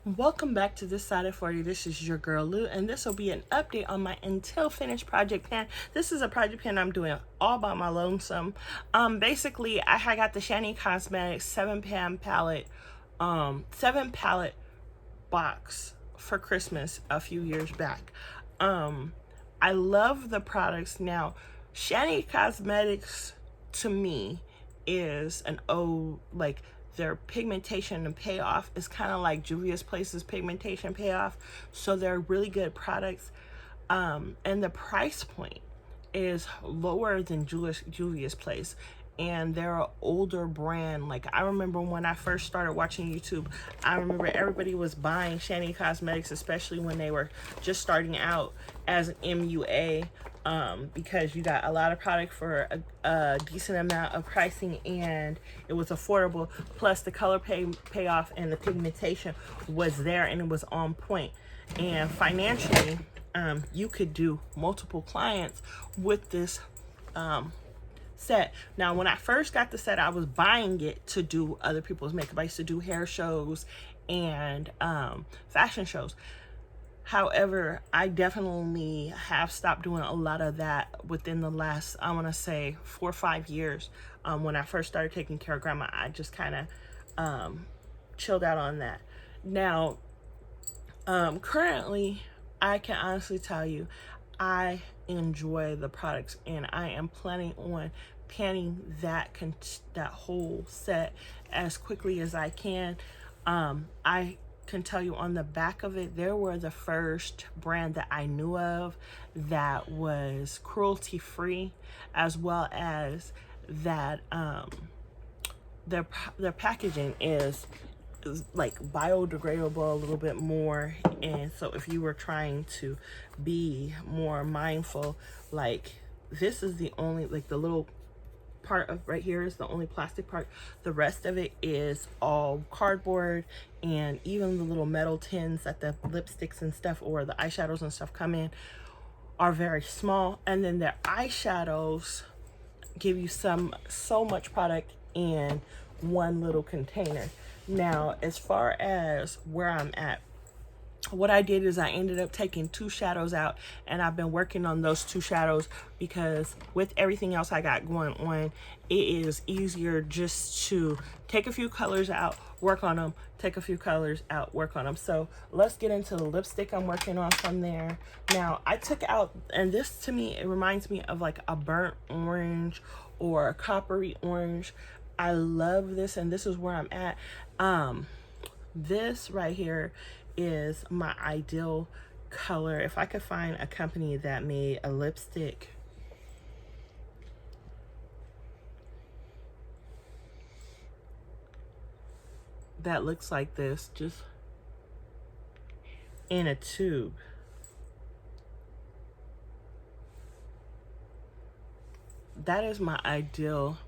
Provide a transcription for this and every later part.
Welcome back to This Side of 40. This is your girl Lou, and this will be an update on my until finished project pan. This is a project pan I'm doing all by my lonesome. Basically, I got the Shani Cosmetics 7 palette box for Christmas a few years back. I love the products. Now, Shani Cosmetics to me is an like their pigmentation and payoff is kind of like Juvia's Place's pigmentation payoff. So they're really good products. And the price point is lower than Juvia's Place. And they're an older brand. Like, I remember when I first started watching YouTube, I remember everybody was buying Shani Cosmetics, especially when they were just starting out as an MUA, because you got a lot of product for a decent amount of pricing, and it was affordable. Plus, the color payoff and the pigmentation was there, and it was on point. And financially, you could do multiple clients with this set. Now, when I first got the set, I was buying it to do other people's makeup. I used to do hair shows and fashion shows. However, I definitely have stopped doing a lot of that within the last, I want to say, 4 or 5 years. When I first started taking care of grandma, I just kind of chilled out on that. Now, currently, I can honestly tell you, I enjoy the products, and I am planning on panning that whole set as quickly as I can. I can tell you on the back of it, there were the first brand that I knew of that was cruelty free, as well as that their packaging is like biodegradable a little bit more. And so if you were trying to be more mindful, like, this is the only, like, the little part of right here is the only plastic part. The rest of it is all cardboard, and even the little metal tins that the lipsticks and stuff or the eyeshadows and stuff come in are very small. And then their eyeshadows give you so much product in one little container. Now, as far as where I'm at, what I did is I ended up taking 2 shadows out, and I've been working on those 2 shadows because with everything else I got going on, it is easier just to take a few colors out, work on them, take a few colors out, work on them. So let's get into the lipstick I'm working on from there. Now, I took out, and this to me, it reminds me of like a burnt orange or a coppery orange. I love this, and this is where I'm at. This right here is my ideal color. If I could find a company that made a lipstick that looks like this, just in a tube, that is my ideal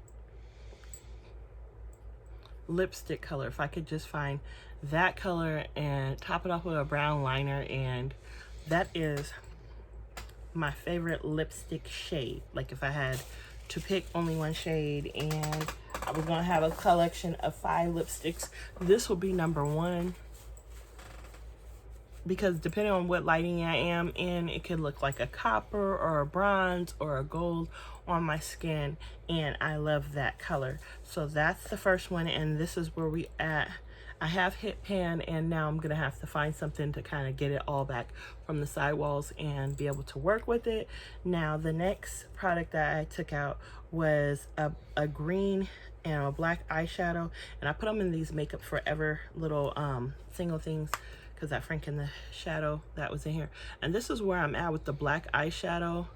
lipstick color. If I could just find that color and top it off with a brown liner, and that is my favorite lipstick shade. Like, if I had to pick only one shade and I was gonna have a collection of 5 lipsticks, this will be number 1, because depending on what lighting I am in, it could look like a copper or a bronze or a gold on my skin, and I love that color. So that's the first one, and this is where we at. I have hit pan, and now I'm gonna have to find something to kind of get it all back from the sidewalls and be able to work with it. Now, the next product that I took out was a green and a black eyeshadow, and I put them in these Makeup Forever little single things, because that Franken the shadow that was in here. And this is where I'm at with the black eyeshadow.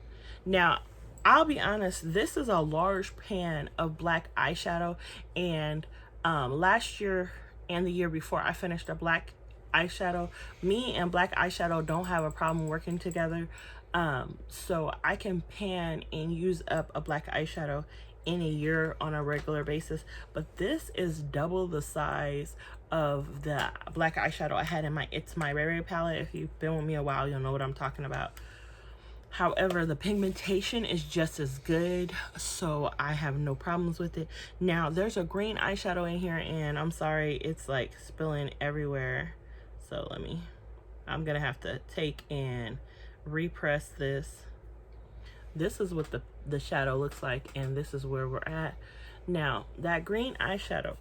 Now, I'll be honest, this is a large pan of black eyeshadow, and last year and the year before, I finished a black eyeshadow. Me and black eyeshadow don't have a problem working together. So I can pan and use up a black eyeshadow in a year on a regular basis, but this is double the size of the black eyeshadow I had in my It's My Rare palette. If you've been with me a while, you'll know what I'm talking about. However, the pigmentation is just as good, so I have no problems with it. Now, there's a green eyeshadow in here, and I'm sorry, it's like spilling everywhere. So I'm gonna have to take and repress this. This is what the shadow looks like, and this is where we're at. Now, that green eyeshadow,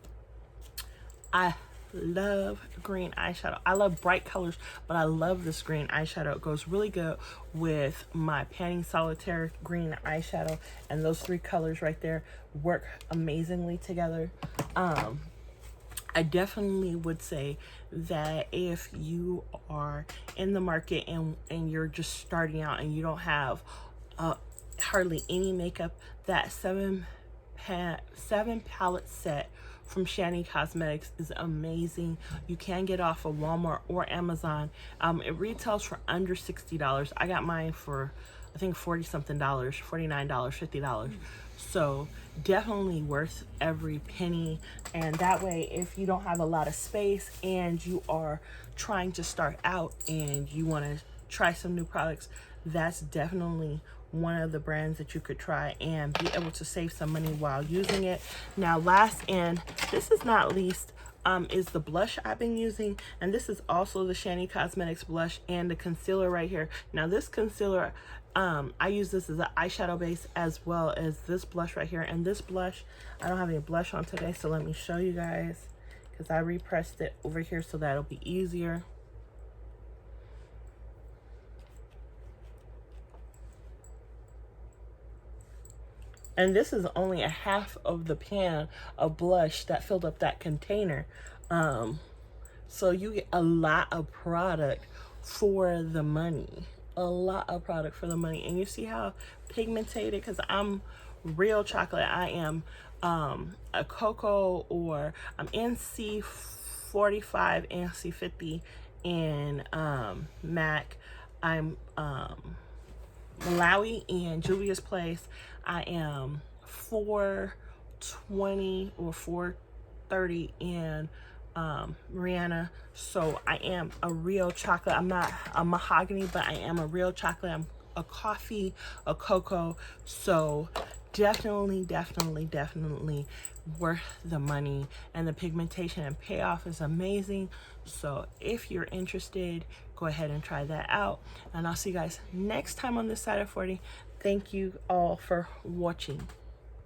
I love green eyeshadow. I love bright colors, but I love this green eyeshadow. It goes really good with my Panning Solitaire green eyeshadow, and those three colors right there work amazingly together. I definitely would say that if you are in the market and you're just starting out and you don't have hardly any makeup, that seven palette set from Shany Cosmetics is amazing. You can get off of Walmart or Amazon. It retails for under $60. I got mine for, I think, $40 something, $49, $50. So definitely worth every penny. And that way, if you don't have a lot of space and you are trying to start out and you want to try some new products, that's definitely one of the brands that you could try and be able to save some money while using it. Now, last and this is not least, is the blush I've been using, and this is also the Shany Cosmetics blush and the concealer right here. Now, this concealer, I use this as an eyeshadow base as well as this blush right here. And this blush, I don't have any blush on today, so let me show you guys, because I repressed it over here so that'll be easier. And this is only a half of the pan of blush that filled up that container. So you get a lot of product for the money. A lot of product for the money. And you see how pigmented, because I'm real chocolate. I am a cocoa, or I'm NC45, NC50 in MAC. I'm Malawi and Juvia's Place. I am 420 or 430 in Rihanna. So I am a real chocolate. I'm not a mahogany, but I am a real chocolate. I'm a coffee, a cocoa. So definitely worth the money, and the pigmentation and payoff is amazing. So if you're interested, go ahead and try that out, and I'll see you guys next time on this side of 40. Thank you all for watching.